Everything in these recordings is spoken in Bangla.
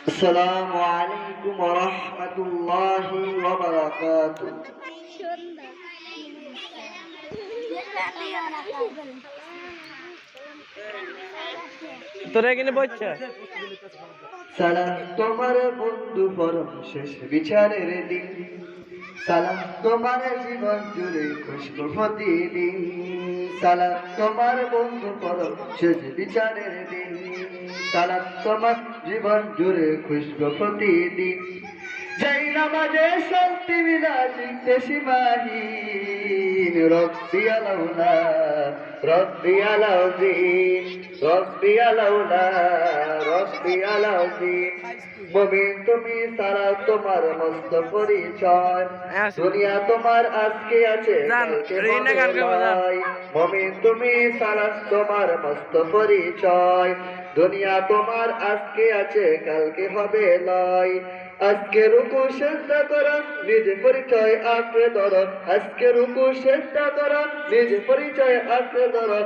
আসসালামু আলাইকুম ওয়া রাহমাতুল্লাহি ওয়া বারাকাতুহু। তোরা এখানে বসছে সালাম তোমার বন্ধু পরম শেষ বিচারের দিন, সালাম তোমার জীবন জুড়ে খুশবু প্রতিদিন, সালাম তোমার বন্ধু পরম শেষ বিচারের দিন, সালাম তোমার জীবন জুড়ে খুশবু প্রতিদিন। যেই নামাজে শান্তি বিলাসিতে সীমাহীন, রব্বি আলাউলা রব্বি আলাউদ্দিন রব্বি আলাউলা রব্বি আলাউদ্দিন। মুমিন তুমি সারা তোমার মস্ত পরিচয়, দুনিয়া তোমার আজকে আছে কালকে হবে নাই। মুমিন তুমি সারা তোমার মস্ত পরিচয়, দুনিয়া তোমার আজকে আছে কালকে হবে নাই। আজকে রুকু চেষ্টা করো নিজে পরিচয় আঁকড়ে ধরো, আজকে রুকু চেষ্টা করো নিজে পরিচয় আঁকড়ে ধরো।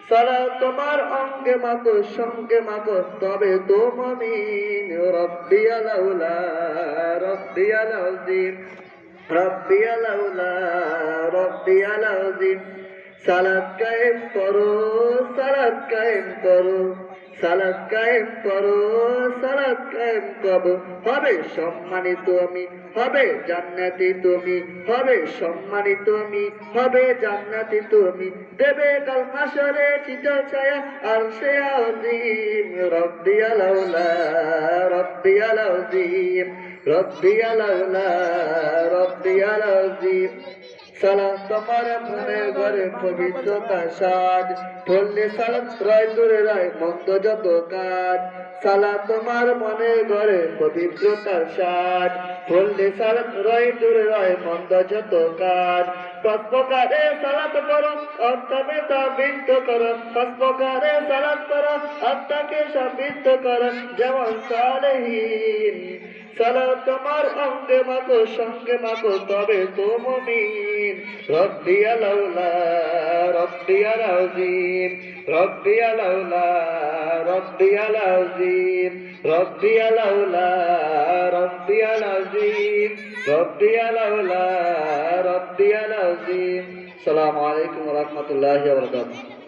সারা তোমার অঙ্গে মাকো সঙ্গে মাকো তবে তো মুমিন। রব্বি আলাউলা রব্বি আলাউদ্দিন রব্বি আলাউলা রব্বি আলাউদ্দিন। সালাত কায়েম করো সালাত কায়েম করো সালাত কায়েম করো সালাত কায়েম করো। হবে সম্মানিত আমি, হবে জান্নাতি তুমি, হবে সম্মানিত আমি, হবে জান্নাতি তুমি। দেবে কাল হাসরে চিতল ছায়া আরশে আযীম। রব্বি আলাউলা রব্বি আলাউদ্দিন রব্বি আলাউলা রব্বি আলাউদ্দিন। সালাম তোমার মনের ঘরে পবিত্রতা সাজ, পড়লে সালাম রয় দূরে রয় মন্দ যত কাজ। সালাম তোমার মনের ঘরে পবিত্রতার সাজ, পড়লে সালাম রয় দূরে রয় মন্দ যত কাজ। পাঁচ প্রকারে সালাত করো আত্মাকে সাবিত করো, পাঁচ প্রকারে সালাত করো আত্মাকে সাবিত করো। যেমন সালেহীন সালাত তোমার অঙ্গে মাকো সঙ্গে মাকো তবে তো মুমিন। রব্বি আলাউলা রব্বি আলাউদ্দিন রব্বি আলাউলা রব্বি আলাউদ্দিন রব্বি আলাউলা রব্বি আলাউদ্দিন রব্বি আলাউলা রব্বি আলাউদ্দিন। আসসালামু আলাইকুম ওয়া রাহমাতুল্লাহি ওয়া বারাকাতুহু।